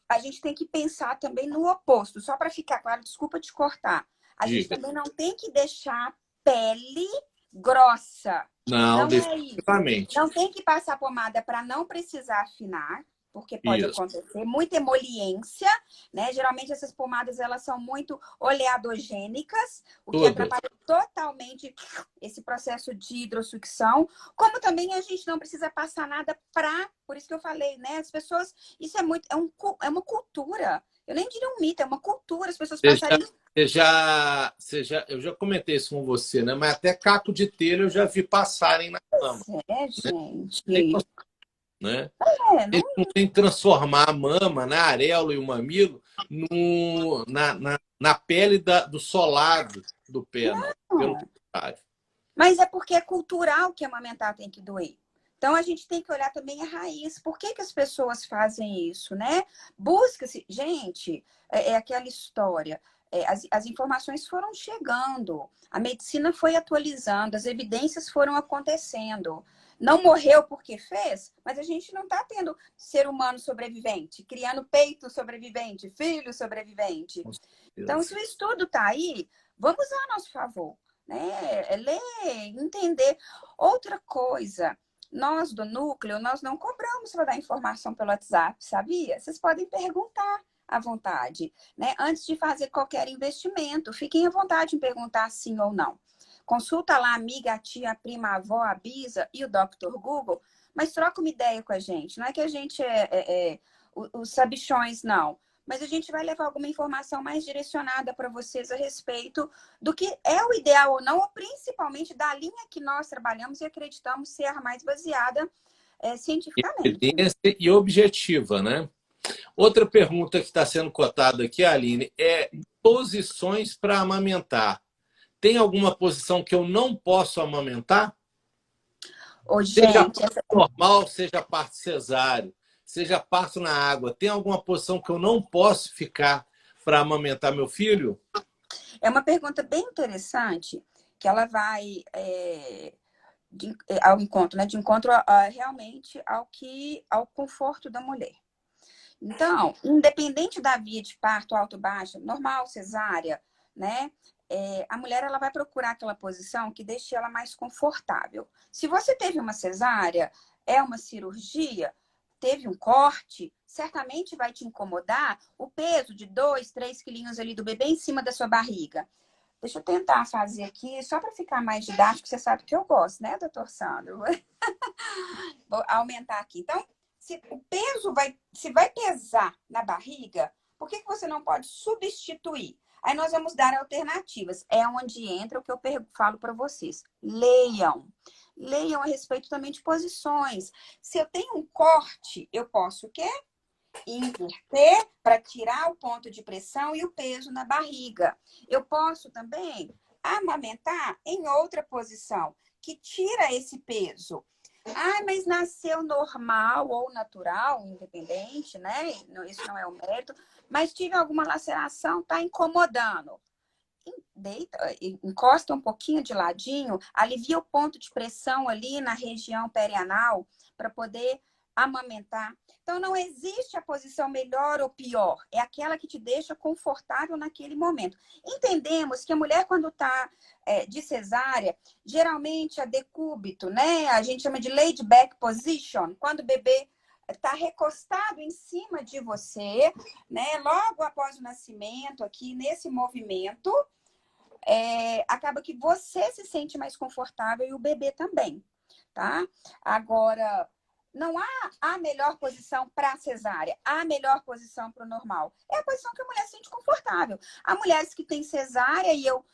[SPEAKER 3] a gente tem que pensar também no oposto. Só para ficar claro, desculpa te cortar. A gente também não tem que deixar a pele grossa.
[SPEAKER 2] Não,
[SPEAKER 3] Não é isso.
[SPEAKER 2] definitivamente.
[SPEAKER 3] Não tem que passar pomada para não precisar afinar, porque pode
[SPEAKER 2] Isso.
[SPEAKER 3] acontecer muita emoliência, né? Geralmente essas pomadas elas são muito oleadogênicas, o que
[SPEAKER 2] Todas.
[SPEAKER 3] atrapalha totalmente esse processo de hidrossucção. Como também a gente não precisa passar nada para, por isso que eu falei, né? As pessoas, isso é muito, é uma cultura. Eu nem diria um mito, é uma cultura. As pessoas
[SPEAKER 2] Você já,
[SPEAKER 3] passarem.
[SPEAKER 2] eu já comentei isso com você, né? Mas até caco de telha eu já vi passarem na cama,
[SPEAKER 3] É,
[SPEAKER 2] tem
[SPEAKER 3] gente.
[SPEAKER 2] noção, né?
[SPEAKER 3] É, não
[SPEAKER 2] Eles não têm que transformar a mama, né, a areola e o mamilo na pele do solado do pé, não. Pelo contrário.
[SPEAKER 3] Mas é porque é cultural que amamentar tem que doer. Então, a gente tem que olhar também a raiz. Por que as pessoas fazem isso, né? Busca-se... Gente, é aquela história. As informações foram chegando. A medicina foi atualizando. As evidências foram acontecendo. Não morreu porque fez, mas a gente não está tendo ser humano sobrevivente, criando peito sobrevivente, filho sobrevivente. Então, se o estudo está aí, vamos usar a nosso favor. Né? Ler, entender. Outra coisa, nós do núcleo, nós não cobramos para dar informação pelo WhatsApp, sabia? Vocês podem perguntar à vontade, né? Antes de fazer qualquer investimento, fiquem à vontade em perguntar sim ou não. Consulta lá a amiga, a tia, a prima, a avó, a bisa e o Dr. Google, mas troca uma ideia com a gente. Não é que a gente os sabichões, não. Mas a gente vai levar alguma informação mais direcionada para vocês a respeito do que é o ideal ou não, ou principalmente da linha que nós trabalhamos e acreditamos ser a mais baseada cientificamente.
[SPEAKER 2] Evidência e objetiva, né? Outra pergunta que está sendo cotada aqui, Aline, é posições para amamentar. Tem alguma posição que eu não posso amamentar?
[SPEAKER 3] Ô,
[SPEAKER 2] Seja
[SPEAKER 3] gente,
[SPEAKER 2] parto normal, seja parto cesáreo, seja parto na água. Tem alguma posição que eu não posso ficar para amamentar meu filho?
[SPEAKER 3] é uma pergunta bem interessante, que ela vai ao encontro, né? De encontro realmente ao conforto da mulher. Então, independente da via de parto alto, baixa, normal, cesárea, né? A mulher ela vai procurar aquela posição que deixe ela mais confortável. Se você teve uma cesárea, é uma cirurgia, teve um corte, certamente vai te incomodar o peso de 2, 3 quilinhos ali do bebê em cima da sua barriga. Deixa eu tentar fazer aqui, só para ficar mais didático, você sabe que eu gosto, né, doutor Sandro? Vou aumentar aqui. Então, se o peso se vai pesar na barriga, por que você não pode substituir? Aí nós vamos dar alternativas. É onde entra o que eu falo para vocês. Leiam. Leiam a respeito também de posições. Se eu tenho um corte, eu posso o quê? Inverter para tirar o ponto de pressão e o peso na barriga. Eu posso também amamentar em outra posição, que tira esse peso. Ah, mas nasceu normal ou natural, independente, né? Isso não é o mérito. Mas tive alguma laceração, tá incomodando. Deita, encosta um pouquinho de ladinho, alivia o ponto de pressão ali na região perianal para poder amamentar. Então, não existe a posição melhor ou pior. É aquela que te deixa confortável naquele momento. Entendemos que a mulher, quando está de cesárea, geralmente a decúbito, né? A gente chama de laid back position, quando o bebê está recostado em cima de você, né? Logo após o nascimento, aqui nesse movimento, acaba que você se sente mais confortável e o bebê também, tá? Agora, não há a melhor posição para a cesárea, a melhor posição para o normal. É a posição que a mulher se sente confortável. Há mulheres que têm cesárea, e eu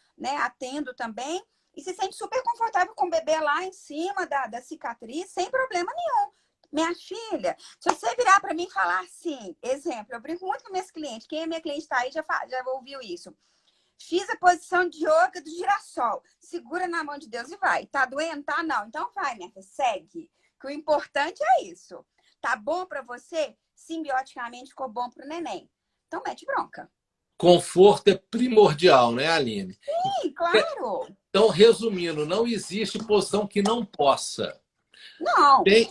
[SPEAKER 3] atendo também, e se sente super confortável com o bebê lá em cima da cicatriz, sem problema nenhum. Minha filha, se você virar para mim e falar assim, exemplo, eu brinco muito com minhas clientes, quem é minha cliente está aí já ouviu isso. Fiz a posição de yoga do girassol, segura na mão de Deus e vai. Tá doendo? Tá não. Então vai, minha filha, segue. Que o importante é isso. Tá bom para você? Simbioticamente ficou bom pro neném. Então mete bronca.
[SPEAKER 2] Conforto é primordial, né, Aline?
[SPEAKER 3] Sim, claro.
[SPEAKER 2] Então, resumindo, não existe posição que não possa.
[SPEAKER 3] Não.
[SPEAKER 2] Tem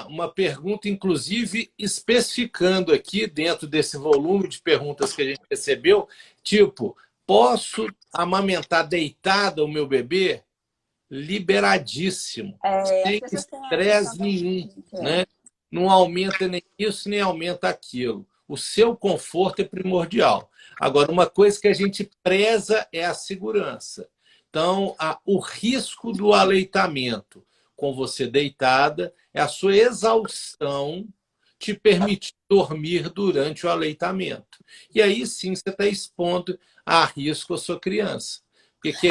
[SPEAKER 2] uma pergunta, inclusive, especificando aqui dentro desse volume de perguntas que a gente recebeu, tipo, posso amamentar deitada o meu bebê? liberadíssimo,
[SPEAKER 3] As
[SPEAKER 2] sem
[SPEAKER 3] pessoas têm a
[SPEAKER 2] estresse
[SPEAKER 3] impressão
[SPEAKER 2] nenhum,
[SPEAKER 3] que
[SPEAKER 2] né? Não aumenta nem isso, nem aumenta aquilo. O seu conforto é primordial. Agora, uma coisa que a gente preza é a segurança. Então, o risco do aleitamento com você deitada é a sua exaustão te permitir dormir durante o aleitamento. E aí sim você está expondo a risco a sua criança.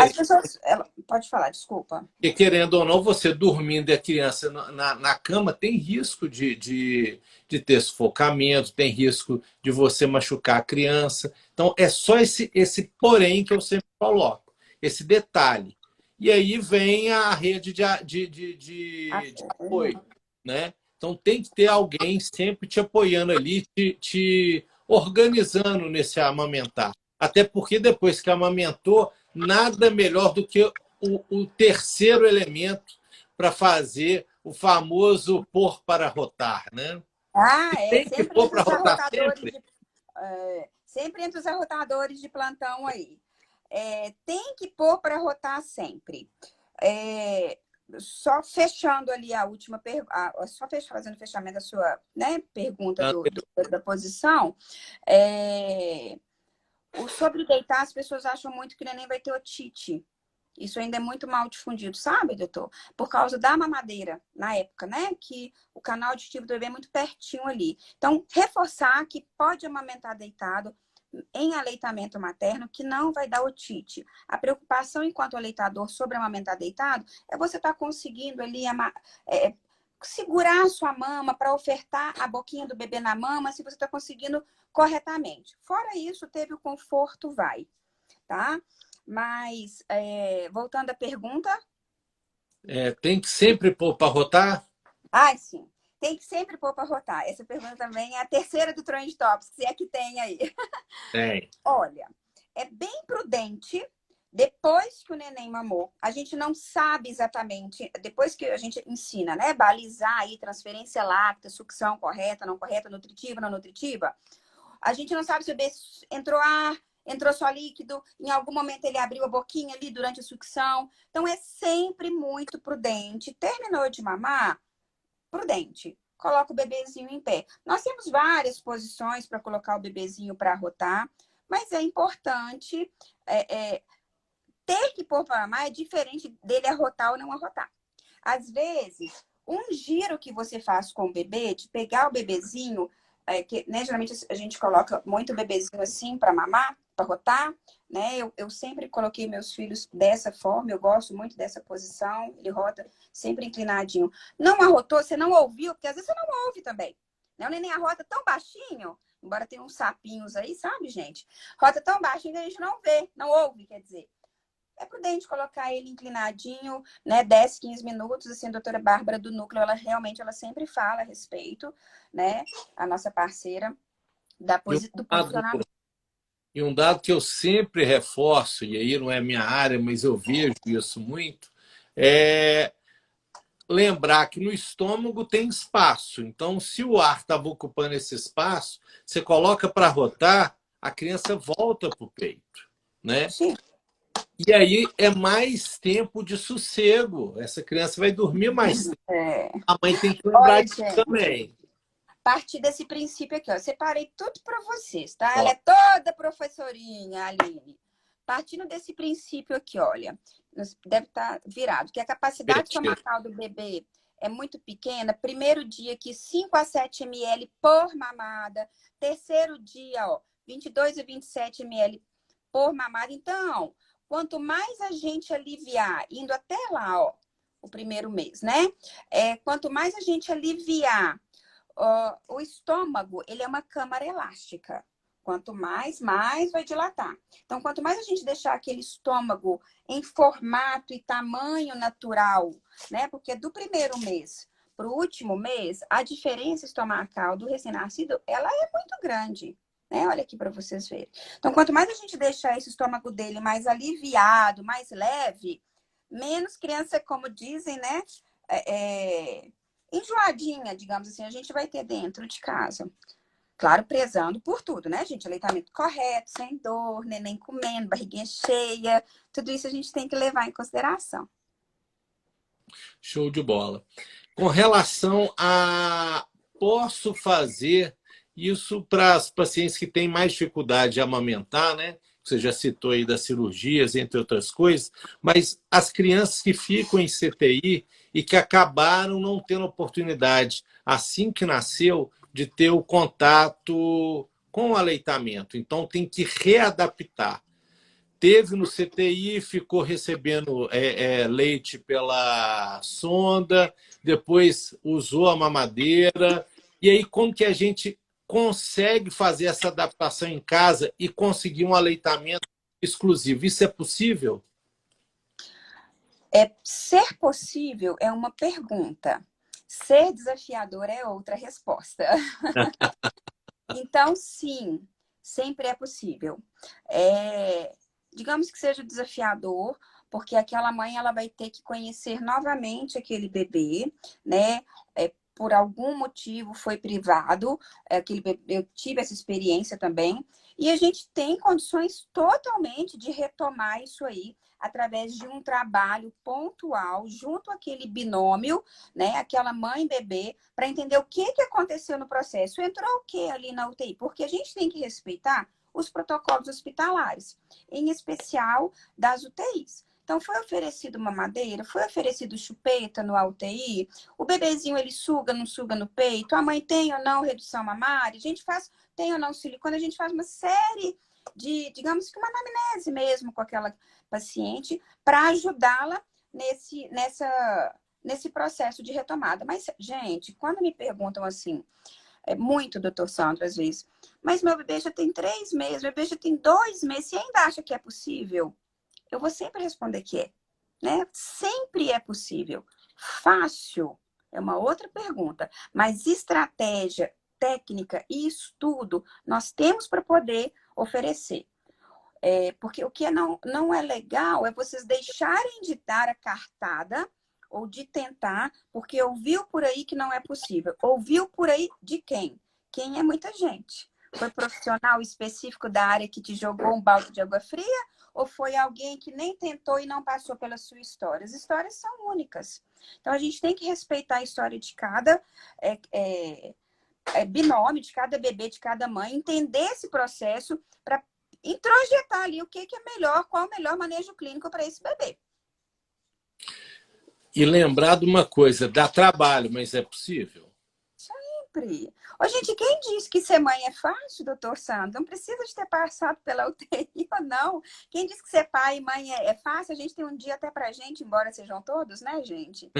[SPEAKER 3] as pessoas... Pode falar, desculpa.
[SPEAKER 2] Porque, querendo ou não, você dormindo e a criança na cama tem risco de ter sufocamento, tem risco de você machucar a criança. Então, é só esse porém que eu sempre coloco, esse detalhe. E aí vem a rede de apoio, né? Então, tem que ter alguém sempre te apoiando ali, te organizando nesse amamentar. Até porque depois que amamentou, nada melhor do que o terceiro elemento para fazer o famoso pôr para rotar, né? Tem que
[SPEAKER 3] Sempre
[SPEAKER 2] pôr
[SPEAKER 3] entre
[SPEAKER 2] para
[SPEAKER 3] os
[SPEAKER 2] rotar
[SPEAKER 3] arrotadores
[SPEAKER 2] sempre.
[SPEAKER 3] de, sempre entre os arrotadores de plantão aí. Tem que pôr para rotar sempre. Só fechando ali a última pergunta, fazendo o fechamento da sua, né, pergunta da posição, sobre deitar, as pessoas acham muito que o neném vai ter otite. Isso ainda é muito mal difundido, sabe, doutor? Por causa da mamadeira, na época, né? Que o canal auditivo do bebê é muito pertinho ali. Então, reforçar que pode amamentar deitado em aleitamento materno, que não vai dar otite. A preocupação enquanto aleitador sobre amamentar deitado é você estar conseguindo ali segurar a sua mama para ofertar a boquinha do bebê na mama, se você está conseguindo corretamente. Fora isso, teve o conforto, vai, tá? Mas, voltando à pergunta...
[SPEAKER 2] Tem que sempre pôr para rotar?
[SPEAKER 3] Sim. Tem que sempre pôr para rotar. Essa pergunta também é a terceira do Trend Topics, se é que tem aí.
[SPEAKER 2] Tem.
[SPEAKER 3] Olha, é bem prudente, depois que o neném mamou, a gente não sabe exatamente, depois que a gente ensina, né? Balizar aí transferência láctea, sucção correta, não correta, nutritiva, não nutritiva. A gente não sabe se o bebê entrou ar, entrou só líquido, em algum momento ele abriu a boquinha ali durante a sucção. Então, é sempre muito prudente. Terminou de mamar? Prudente. Coloca o bebezinho em pé. Nós temos várias posições para colocar o bebezinho para arrotar, mas é importante ter que pôr para mamar é diferente dele arrotar ou não arrotar. Às vezes, um giro que você faz com o bebê, de pegar o bebezinho, né, geralmente a gente coloca muito o bebezinho assim para mamar, para rotar, né? Eu sempre coloquei meus filhos dessa forma, eu gosto muito dessa posição, ele rota sempre inclinadinho. Não arrotou, você não ouviu, porque às vezes você não ouve também. Né? O neném arrota tão baixinho, embora tenha uns sapinhos aí, sabe, gente? Rota tão baixinho que a gente não vê, não ouve, quer dizer. É prudente colocar ele inclinadinho, né, 10, 15 minutos, assim, a doutora Bárbara do Núcleo, ela sempre fala a respeito, né, a nossa parceira do posicionamento.
[SPEAKER 2] E um dado que eu sempre reforço, e aí não é minha área, mas eu vejo isso muito, é lembrar que no estômago tem espaço. Então, se o ar estava ocupando esse espaço, você coloca para rotar, a criança volta para o peito, né?
[SPEAKER 3] Sim.
[SPEAKER 2] E aí é mais tempo de sossego. Essa criança vai dormir mais tempo. A mãe tem que lembrar disso também.
[SPEAKER 3] Partir desse princípio aqui, ó. Separei tudo para vocês, tá? Ela é toda professorinha, Aline. Partindo desse princípio aqui, olha, deve estar virado, que a capacidade estomacal do bebê é muito pequena. Primeiro dia aqui, 5 a 7 ml por mamada. Terceiro dia, ó, 22 a 27 ml por mamada. Então, quanto mais a gente aliviar, indo até lá, ó, o primeiro mês, né? Quanto mais a gente aliviar o estômago, ele é uma câmara elástica. Quanto mais vai dilatar. Então, quanto mais a gente deixar aquele estômago em formato e tamanho natural, né? Porque do primeiro mês para o último mês, a diferença estomacal do recém-nascido, ela é muito grande. Né? Olha aqui para vocês verem. Então, quanto mais a gente deixar esse estômago dele mais aliviado, mais leve, menos criança, como dizem, né? Enjoadinha, digamos assim, a gente vai ter dentro de casa. Claro, prezando por tudo, né, gente? Aleitamento correto, sem dor, neném comendo, barriguinha cheia. Tudo isso a gente tem que levar em consideração.
[SPEAKER 2] Show de bola. Com relação a posso fazer isso para as pacientes que têm mais dificuldade de amamentar, né? Você já citou aí das cirurgias, entre outras coisas, mas as crianças que ficam em CTI e que acabaram não tendo oportunidade, assim que nasceu, de ter o contato com o aleitamento. Então, tem que readaptar. Teve no CTI, ficou recebendo leite pela sonda, depois usou a mamadeira. E aí, como que a gente consegue fazer essa adaptação em casa e conseguir um aleitamento exclusivo? Isso é possível?
[SPEAKER 3] Ser possível é uma pergunta. Ser desafiador é outra resposta. Então, sim, sempre é possível. Digamos que seja desafiador, porque aquela mãe ela vai ter que conhecer novamente aquele bebê, né? Por algum motivo foi privado, aquele bebê, eu tive essa experiência também, e a gente tem condições totalmente de retomar isso aí através de um trabalho pontual junto àquele binômio, né? Aquela mãe e bebê, para entender o que aconteceu no processo. Entrou o que ali na UTI? Porque a gente tem que respeitar os protocolos hospitalares, em especial das UTIs. Então, foi oferecido mamadeira, foi oferecido chupeta no UTI, o bebezinho, ele suga, não suga no peito, a mãe tem ou não redução mamária, a gente faz, tem ou não silicone, a gente faz uma série de, digamos que uma anamnese mesmo com aquela paciente, para ajudá-la nesse processo de retomada. Mas, gente, quando me perguntam assim, muito, doutor Sandro, às vezes, mas meu bebê já tem 3 meses, meu bebê já tem 2 meses, você ainda acha que é possível? Eu vou sempre responder que é, né? Sempre é possível. Fácil é uma outra pergunta, mas estratégia, técnica e estudo nós temos para poder oferecer. Porque o que não é legal é vocês deixarem de dar a cartada ou de tentar, porque ouviu por aí que não é possível. Ouviu por aí de quem? Quem é muita gente. Foi profissional específico da área que te jogou um balde de água fria? Ou foi alguém que nem tentou e não passou pela sua história? As histórias são únicas. Então, a gente tem que respeitar a história de cada binômio, de cada bebê, de cada mãe, entender esse processo para introjetar ali o que é melhor, qual o melhor manejo clínico para esse bebê.
[SPEAKER 2] E lembrar de uma coisa, dá trabalho, mas é possível?
[SPEAKER 3] Sempre. Ô, gente, quem disse que ser mãe é fácil, doutor Sandro? Não precisa de ter passado pela UTI ou não. Quem disse que ser pai e mãe é fácil? A gente tem um dia até pra gente, embora sejam todos, né, gente?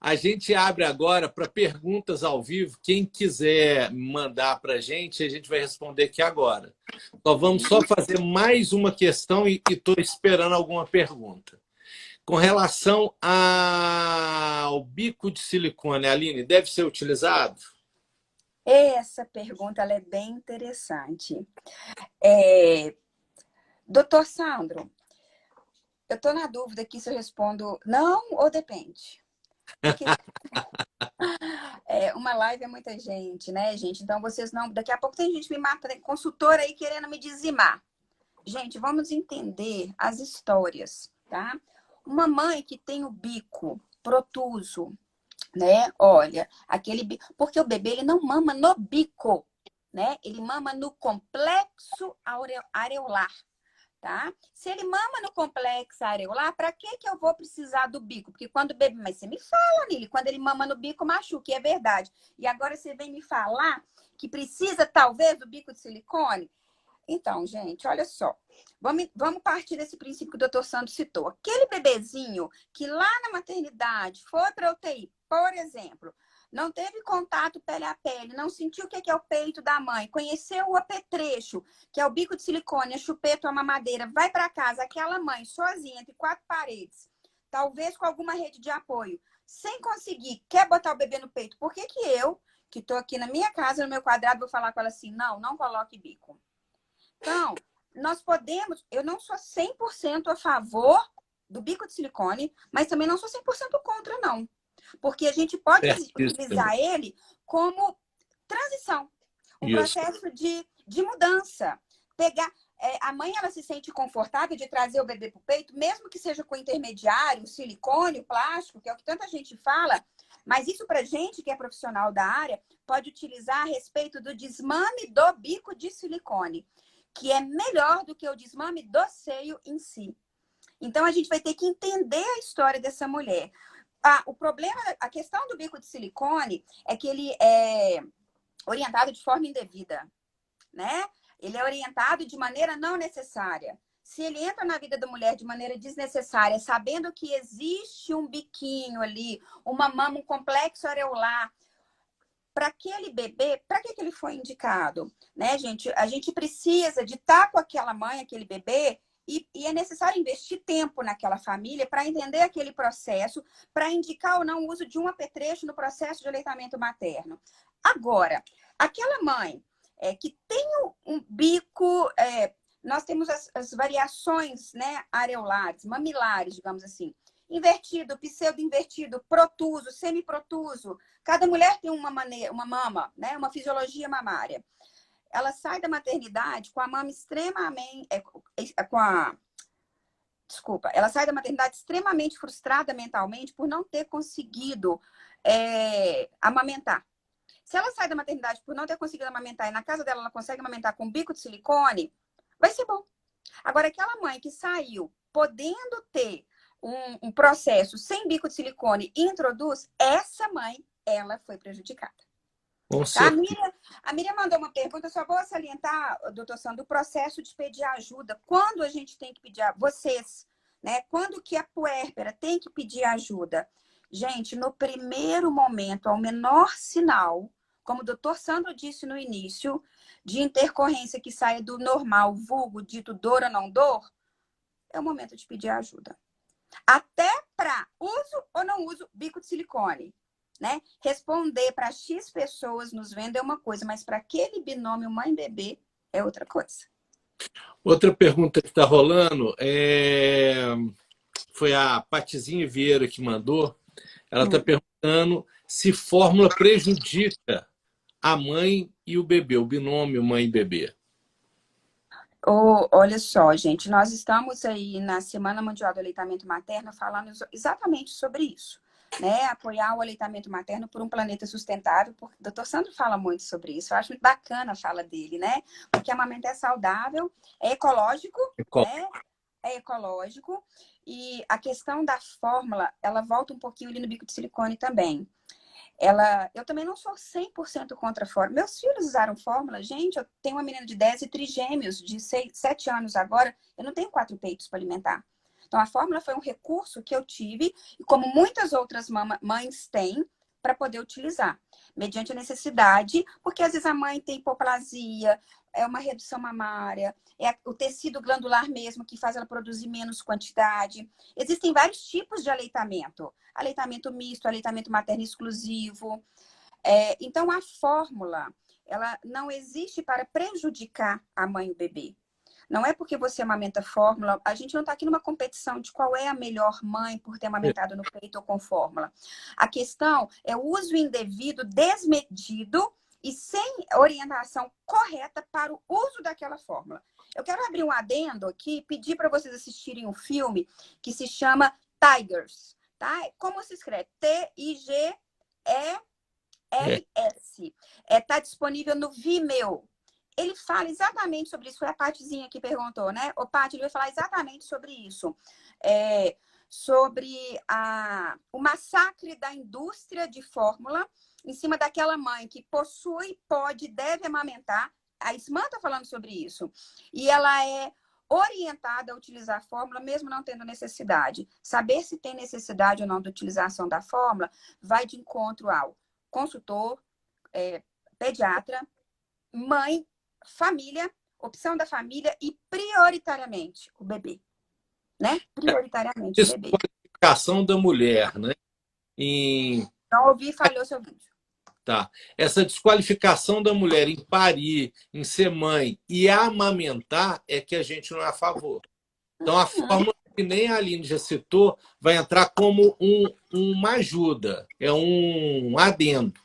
[SPEAKER 2] A gente abre agora para perguntas ao vivo. Quem quiser mandar para a gente vai responder aqui agora. Então, vamos só fazer mais uma questão e estou esperando alguma pergunta. Com relação ao bico de silicone, Aline, deve ser utilizado?
[SPEAKER 3] Essa pergunta ela é bem interessante. Doutor Sandro, eu estou na dúvida aqui se eu respondo não ou depende. Porque uma live é muita gente, né, gente? Então, vocês não... Daqui a pouco tem gente me matando, consultora aí querendo me dizimar. Gente, vamos entender as histórias, tá? Uma mãe que tem o bico protuso, né? Olha, aquele bico... Porque o bebê, ele não mama no bico, né? Ele mama no complexo areolar. Tá? Se ele mama no complexo areolar, para que eu vou precisar do bico? Porque quando o bebê... Mas você me fala, Nili, quando ele mama no bico, machuca, e é verdade. E agora você vem me falar que precisa, talvez, do bico de silicone? Então, gente, olha só. Vamos partir desse princípio que o doutor Sandro citou. Aquele bebezinho que lá na maternidade foi para UTI, por exemplo, não teve contato pele a pele, não sentiu o que é o peito da mãe, conheceu o apetrecho, que é o bico de silicone, a chupeta, a mamadeira, vai para casa, aquela mãe sozinha, entre 4 paredes, talvez com alguma rede de apoio, sem conseguir, quer botar o bebê no peito, por que eu, que estou aqui na minha casa, no meu quadrado, vou falar com ela assim, não coloque bico? Então, nós podemos, eu não sou 100% a favor do bico de silicone, mas também não sou 100% contra, não. Porque a gente pode utilizar ele como transição. Um processo de mudança. a mãe ela se sente confortável de trazer o bebê para o peito, mesmo que seja com intermediário, silicone, plástico, que é o que tanta gente fala, mas isso para gente que é profissional da área, pode utilizar a respeito do desmame do bico de silicone, que é melhor do que o desmame do seio em si. Então, a gente vai ter que entender a história dessa mulher. O problema, a questão do bico de silicone é que ele é orientado de forma indevida, né? Ele é orientado de maneira não necessária. Se ele entra na vida da mulher de maneira desnecessária, sabendo que existe um biquinho ali, uma mama, um complexo areolar, para aquele bebê, para que ele foi indicado? Né, gente? A gente precisa de estar com aquela mãe, aquele bebê, e é necessário investir tempo naquela família para entender aquele processo, para indicar ou não o uso de um apetrecho no processo de aleitamento materno. Agora, aquela mãe que tem um bico, nós temos as variações, né, areolares, mamilares, digamos assim. Invertido, pseudo-invertido, protuso, semiprotuso. Cada mulher tem uma mama, né, uma fisiologia mamária. Ela sai da maternidade com a mama extremamente... ela sai da maternidade extremamente frustrada mentalmente por não ter conseguido amamentar. Se ela sai da maternidade por não ter conseguido amamentar e na casa dela ela consegue amamentar com bico de silicone, vai ser bom. Agora, aquela mãe que saiu podendo ter um processo sem bico de silicone e introduz, essa mãe, ela foi prejudicada. Tá? A Miriam mandou uma pergunta, só vou salientar, doutor Sandro, o processo de pedir ajuda. Quando a gente tem que pedir, vocês, né? Quando que a puérpera tem que pedir ajuda? Gente, no primeiro momento, ao menor sinal, como o doutor Sandro disse no início, de intercorrência que saia do normal, vulgo, dito dor ou não dor, é o momento de pedir ajuda. Até para uso ou não uso bico de silicone. Né? Responder para X pessoas nos vendo é uma coisa, mas para aquele binômio mãe-bebê é outra coisa.
[SPEAKER 2] Outra pergunta que está rolando foi a Patizinha Vieira que mandou. Ela está perguntando se fórmula prejudica a mãe e o bebê, o binômio mãe e bebê.
[SPEAKER 3] Olha só, gente, nós estamos aí na Semana Mundial do Aleitamento Materno falando exatamente sobre isso. Né, apoiar o aleitamento materno por um planeta sustentável, porque o doutor Sandro fala muito sobre isso, eu acho muito bacana a fala dele, né? Porque amamentar é saudável, é ecológico, né? É ecológico, e a questão da fórmula, ela volta um pouquinho ali no bico de silicone também. Eu também não sou 100% contra a fórmula. Meus filhos usaram fórmula, gente, eu tenho uma menina de 10 e trigêmeos de 7 anos agora, eu não tenho 4 peitos para alimentar. Então, a fórmula foi um recurso que eu tive, e como muitas outras mães têm, para poder utilizar, mediante a necessidade, porque às vezes a mãe tem hipoplasia, é uma redução mamária, é o tecido glandular mesmo que faz ela produzir menos quantidade. Existem vários tipos de aleitamento. Aleitamento misto, aleitamento materno exclusivo. Então, a fórmula, ela não existe para prejudicar a mãe e o bebê. Não é porque você amamenta fórmula, a gente não está aqui numa competição de qual é a melhor mãe por ter amamentado no peito ou com fórmula. A questão é o uso indevido, desmedido e sem orientação correta para o uso daquela fórmula. Eu quero abrir um adendo aqui e pedir para vocês assistirem um filme que se chama Tigers. Tá? Como se escreve? T-I-G-E-R-S. Está disponível no Vimeo. Ele fala exatamente sobre isso. Foi a Patizinha que perguntou, né? O Pati, ele vai falar exatamente sobre isso. Sobre o massacre da indústria de fórmula em cima daquela mãe que possui, pode, deve amamentar. A Ismã está falando sobre isso. E ela é orientada a utilizar a fórmula, mesmo não tendo necessidade. Saber se tem necessidade ou não da utilização da fórmula vai de encontro ao consultor, pediatra, mãe, família, opção da família e prioritariamente o bebê, né? Prioritariamente o bebê.
[SPEAKER 2] Desqualificação da mulher, né?
[SPEAKER 3] Não ouvi, falhou seu vídeo.
[SPEAKER 2] Tá. Essa desqualificação da mulher em parir, em ser mãe e amamentar é que a gente não é a favor. Então, a fórmula que nem a Aline já citou vai entrar como uma ajuda, é um adendo.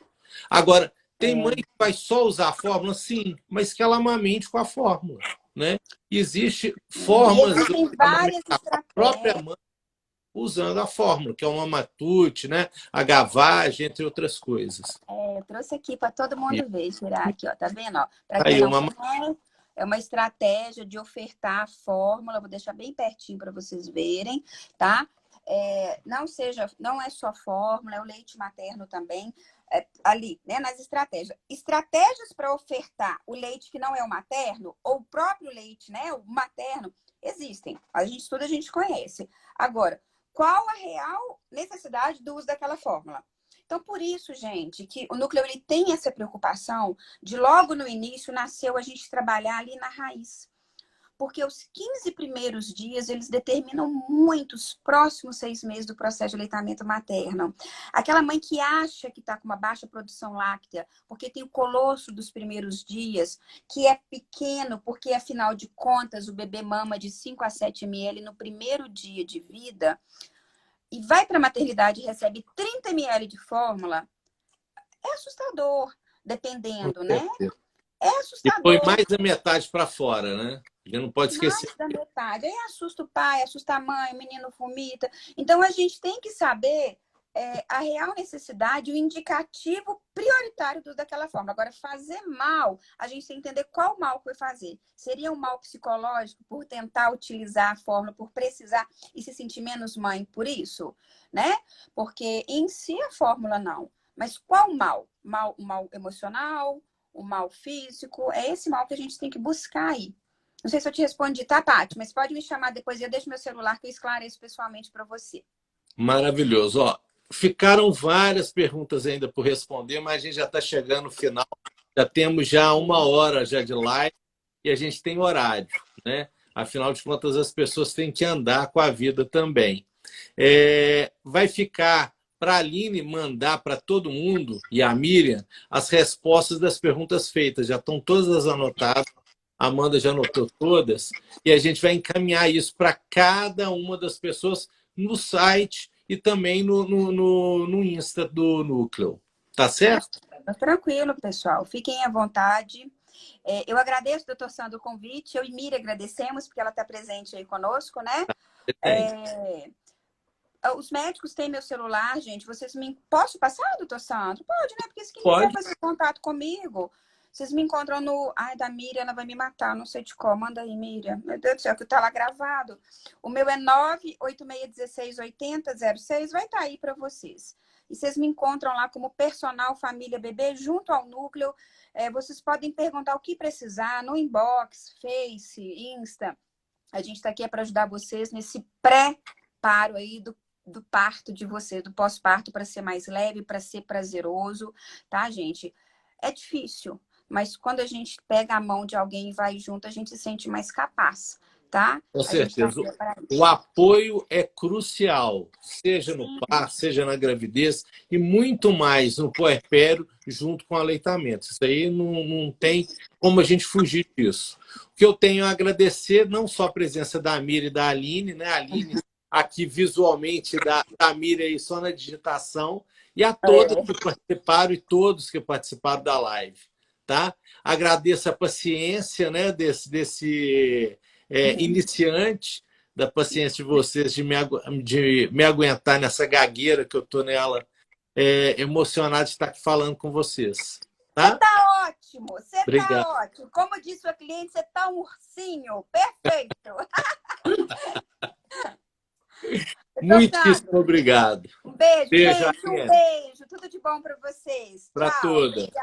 [SPEAKER 2] Agora, tem mãe que vai só usar a fórmula? Sim, mas que ela amamente com a fórmula. né? Existe formas
[SPEAKER 3] Existem
[SPEAKER 2] de
[SPEAKER 3] várias
[SPEAKER 2] amamentar a própria
[SPEAKER 3] estratégias.
[SPEAKER 2] mãe usando a fórmula, que é uma matute, né? A gavagem, entre outras coisas.
[SPEAKER 3] Eu trouxe aqui para todo
[SPEAKER 2] E
[SPEAKER 3] mundo ver, tirar aqui, ó, tá vendo? Para quem
[SPEAKER 2] aí,
[SPEAKER 3] não
[SPEAKER 2] uma
[SPEAKER 3] conhece, é uma estratégia de ofertar a fórmula, vou deixar bem pertinho para vocês verem, tá? Não é só fórmula, é o leite materno também, ali, né, nas estratégias. Estratégias para ofertar o leite que não é o materno, ou o próprio leite, né, o materno, existem. A gente estuda, a gente conhece. Agora, qual a real necessidade do uso daquela fórmula? Então, por isso, gente, que o núcleo ele tem essa preocupação de logo no início nasceu a gente trabalhar ali na raiz. Porque os 15 primeiros dias, eles determinam muito os próximos 6 meses do processo de aleitamento materno. Aquela mãe que acha que está com uma baixa produção láctea, porque tem o colosso dos primeiros dias, que é pequeno, porque, afinal de contas, o bebê mama de 5 a 7 ml no primeiro dia de vida, e vai para a maternidade e recebe 30 ml de fórmula, é assustador, dependendo, né? É
[SPEAKER 2] E põe
[SPEAKER 3] assustador.
[SPEAKER 2] mais da metade para fora, né? A gente não pode esquecer.
[SPEAKER 3] Mais da metade. Aí assusta o pai, assusta a mãe, o menino vomita. Então, a gente tem que saber a real necessidade, o indicativo prioritário daquela forma. Agora, fazer mal, a gente tem que entender qual mal que vai fazer. Seria um mal psicológico por tentar utilizar a fórmula, por precisar e se sentir menos mãe por isso, né? Porque em si a fórmula não. Mas qual mal? O mal emocional, o mal físico? É esse mal que a gente tem que buscar aí. Não sei se eu te respondi, tá, Paty? Mas pode me chamar depois e eu deixo meu celular que eu esclareço pessoalmente para você.
[SPEAKER 2] Maravilhoso. Ó, ficaram várias perguntas ainda por responder, mas a gente já está chegando no final. Já temos já 1 hora já de live e a gente tem horário, né? Afinal de contas, as pessoas têm que andar com a vida também. Vai ficar para a Aline mandar para todo mundo e a Miriam as respostas das perguntas feitas. Já estão todas anotadas. A Amanda já anotou todas. E a gente vai encaminhar isso para cada uma das pessoas no site e também no Insta do Núcleo. Tá certo?
[SPEAKER 3] Tranquilo, pessoal. Fiquem à vontade. Eu agradeço, doutor Sandro, o convite. Eu e Miriam agradecemos, porque ela está presente aí conosco, né? Os médicos têm meu celular, gente. Posso passar, doutor Sandro? Pode, né? Porque se quem quiser
[SPEAKER 2] Pode.
[SPEAKER 3] fazer contato comigo, vocês me encontram no... Ai, da Miriam, ela vai me matar. Não sei de qual. Manda aí, Miriam. Meu Deus do céu, que tá lá gravado. O meu é 986168006. Vai estar aí para vocês. E vocês me encontram lá como personal família bebê, junto ao núcleo. Vocês podem perguntar o que precisar no inbox, Face, Insta. A gente está aqui para ajudar vocês nesse pré-paro aí do parto de vocês, do pós-parto, para ser mais leve, para ser prazeroso, tá, gente? É difícil, mas quando a gente pega a mão de alguém e vai junto, a gente se sente mais capaz, tá?
[SPEAKER 2] Com
[SPEAKER 3] A gente tá
[SPEAKER 2] certeza.
[SPEAKER 3] aqui para
[SPEAKER 2] O apoio é crucial, seja no parto, seja na gravidez e muito mais no puerpério junto com o aleitamento. Isso aí não tem como a gente fugir disso. O que eu tenho a agradecer, não só a presença da Miriam e da Aline, né? A Aline aqui visualmente, da Miriam aí só na digitação, e a todas que participaram e todos que participaram da live. Tá? Agradeço a paciência, né, desse iniciante, da paciência de vocês de me aguentar nessa gagueira que eu estou nela, emocionado de estar aqui falando com vocês. Tá?
[SPEAKER 3] Você tá ótimo, você
[SPEAKER 2] Obrigado.
[SPEAKER 3] tá ótimo. Como disse sua cliente, você tá um ursinho, perfeito.
[SPEAKER 2] Muitíssimo obrigado.
[SPEAKER 3] Um beijo,
[SPEAKER 2] Beijo,
[SPEAKER 3] gente, um
[SPEAKER 2] Aline.
[SPEAKER 3] beijo. Tudo de bom para vocês.
[SPEAKER 2] Para
[SPEAKER 3] Tchau.
[SPEAKER 2] todas.
[SPEAKER 3] Obrigada.